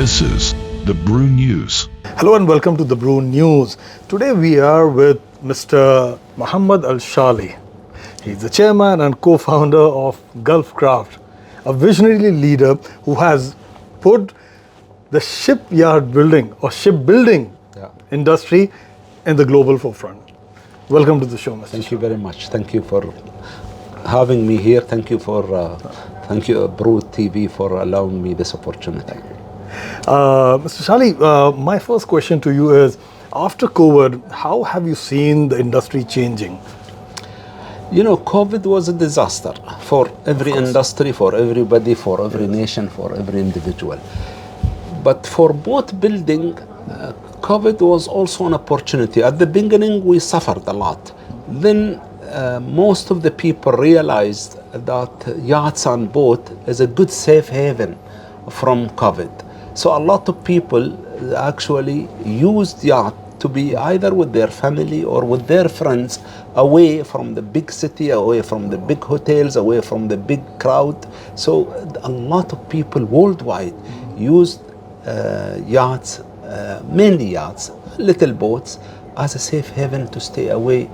This is the Brew News. Hello and welcome to the Brew News. Today we are with Mr. Mohammed Alshaali. He's the chairman and co-founder of GulfCraft, a visionary leader who has put the shipyard building or shipbuilding industry in the global forefront. Welcome to the show, Mr. Thank you very much. Thank you for having me here. Thank you, Brew TV, for allowing me this opportunity. Mr. Alshaali, my first question to you is, after COVID, how have you seen the industry changing? You know, COVID was a disaster for every industry, for everybody, for every nation, for every individual. But for boat building, COVID was also an opportunity. At the beginning, we suffered a lot. Then most of the people realized that yachts and boat is a good safe haven from COVID. So a lot of people actually used yacht to be either with their family or with their friends, away from the big city, away from the big hotels, away from the big crowd. So a lot of people worldwide used yachts, mainly yachts, little boats, as a safe haven to stay away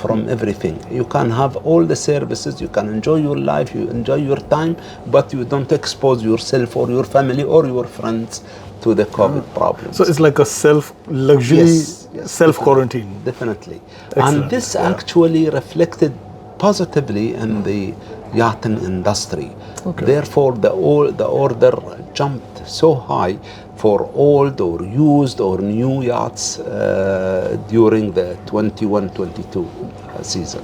from everything. You can have all the services, you can enjoy your life, you enjoy your time, but you don't expose yourself or your family or your friends to the COVID problems. So it's like a self-luxury, self-quarantine. Definitely. Excellent. And this actually reflected positively in the yachting industry. Okay. Therefore, the order jumped so high for old or used or new yachts during the 21-22 season.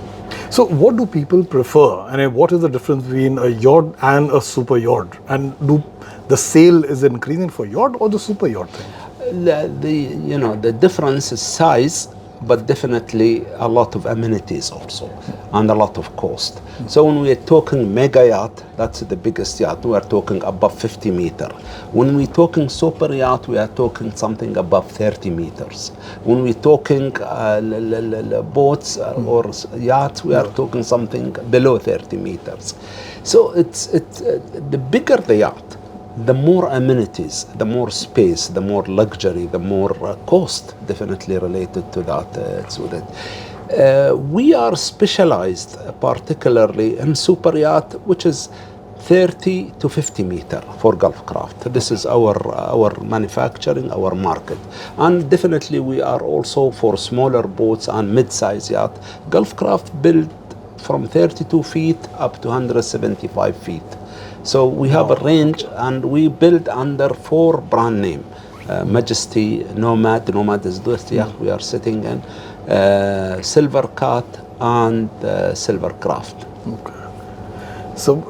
So what do people prefer? And what is the difference between a yacht and a super yacht? And do the sale is increasing for yacht or the super yacht thing? The difference is size, but definitely a lot of amenities also, and a lot of cost. So when we are talking mega yacht, that's the biggest yacht, we are talking above 50 meters. When we're talking super yacht, we are talking something above 30 meters. When we're talking boats or yachts, we are talking something below 30 meters. So it's the bigger the yacht, the more amenities, the more space, the more luxury, the more cost definitely related to that. We are specialized particularly in super yacht, which is 30 to 50 meter for GulfCraft. This is our manufacturing, our market. And definitely we are also for smaller boats and mid-size yacht. GulfCraft built from 32 feet up to 175 feet. So we have a range, and we build under 4 brand name: Majesty, Nomad is this yacht we are sitting in, Silver Cat, and Silvercraft. Okay. So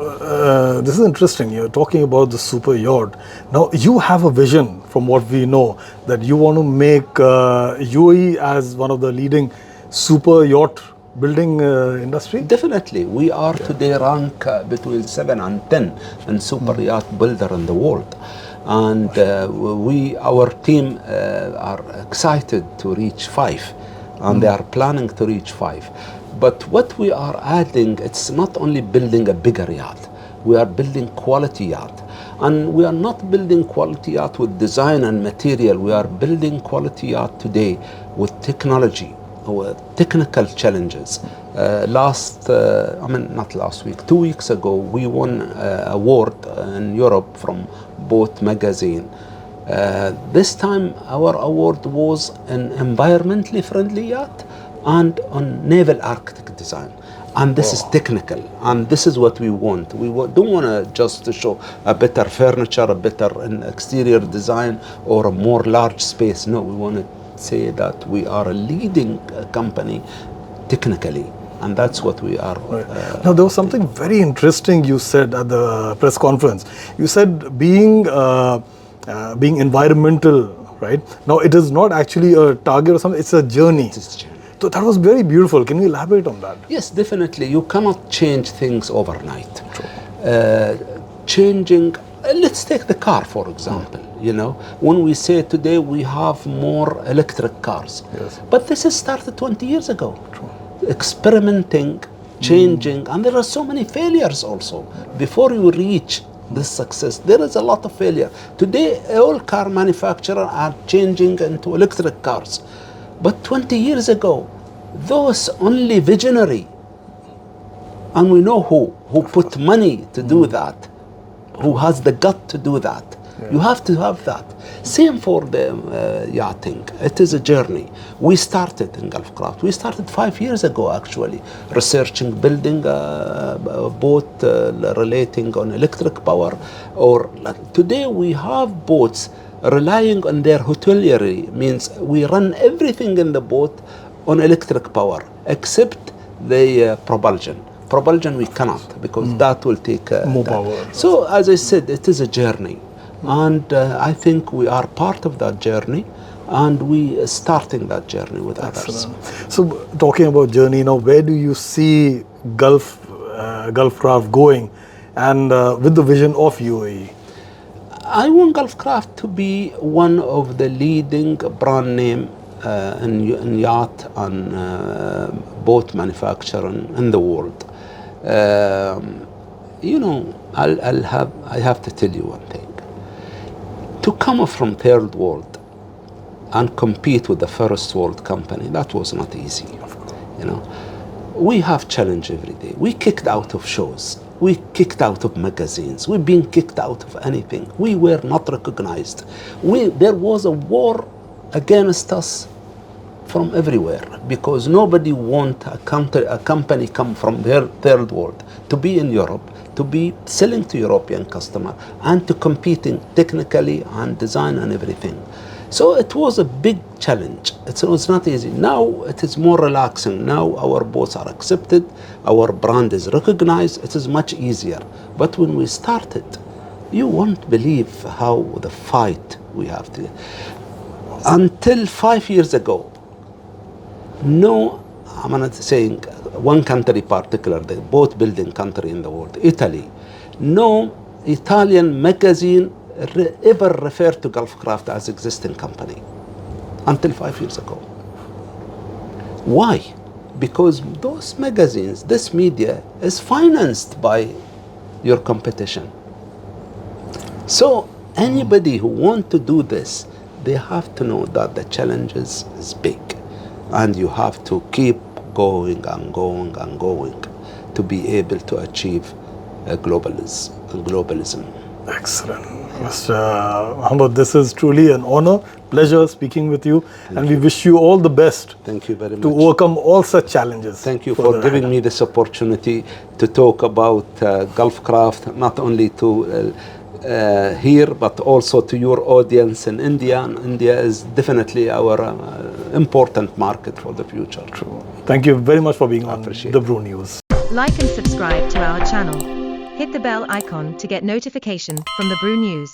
this is interesting. You're talking about the super yacht. Now you have a vision, from what we know, that you want to make UAE as one of the leading super yacht building industry? Definitely. We are today rank between 7 and 10 in super yacht builder in the world. And our team are excited to reach 5, and they are planning to reach 5. But what we are adding, it's not only building a bigger yacht, we are building quality yacht. And we are not building quality yacht with design and material, we are building quality yacht today with technology, with technical challenges. 2 weeks ago, we won an award in Europe from Boat Magazine. This time, our award was an environmentally friendly yacht and on naval architect design. And this is technical, and this is what we want. We don't want to just show a better furniture, a better exterior design, or a more large space. No, we want to say that we are a leading company technically, and that's what we are. Now, there was something very interesting you said at the press conference. You said being environmental, right? Now, it is not actually a target or something, it's a journey. So that was very beautiful. Can you elaborate on that? Yes, definitely. You cannot change things overnight. Changing, let's take the car, for example. You know, when we say today we have more electric cars, but this has started 20 years ago. Experimenting, changing, and there are so many failures also before you reach this success. There is a lot of failure. Today, all car manufacturers are changing into electric cars. But 20 years ago, those only visionary, and we know who put money to do that, who has the gut to do that. Yeah. You have to have that. Same for the yachting. It is a journey. We started in GulfCraft. We started 5 years ago, actually, researching, building a boat relating on electric power. Or today we have boats relying on their hotelier, means we run everything in the boat on electric power, except the propulsion. Propulsion we cannot, because that will take more power. So as I said, it is a journey. And I think we are part of that journey, and we are starting that journey with others. So talking about journey, now where do you see GulfCraft going, and with the vision of UAE? I want GulfCraft to be one of the leading brand name in yacht and boat manufacturing in the world. You know, I have to tell you one thing. To come from third world and compete with the first world company, that was not easy. You know, we have challenge every day. We kicked out of shows. We kicked out of magazines. We've been kicked out of anything. We were not recognized. There was a war against us from everywhere, because nobody want a company come from their third world to be in Europe, to be selling to European customer, and to competing technically and design and everything. So it was a big challenge. It was not easy. Now it is more relaxing. Now our boats are accepted, our brand is recognized, it is much easier. But when we started, you won't believe how the fight we have to. Until 5 years ago, no, I'm not saying one country particular, the boat building country in the world, Italy, no Italian magazine ever referred to GulfCraft as existing company until 5 years ago. Why? Because those magazines, this media is financed by your competition. So anybody who wants to do this, they have to know that the challenge is big, and you have to keep going and going and going to be able to achieve globalism. Excellent. Mr. Mohammed, this is truly an honor, pleasure speaking with you, and we wish you all the best. Thank you very much. To overcome all such challenges. Thank you for giving me this opportunity to talk about GulfCraft, not only to here, but also to your audience in India. And India is definitely our important market for the future. True. Thank you very much for being on the Brew News. Like and subscribe to our channel. Hit the bell icon to get notification from the Brew News.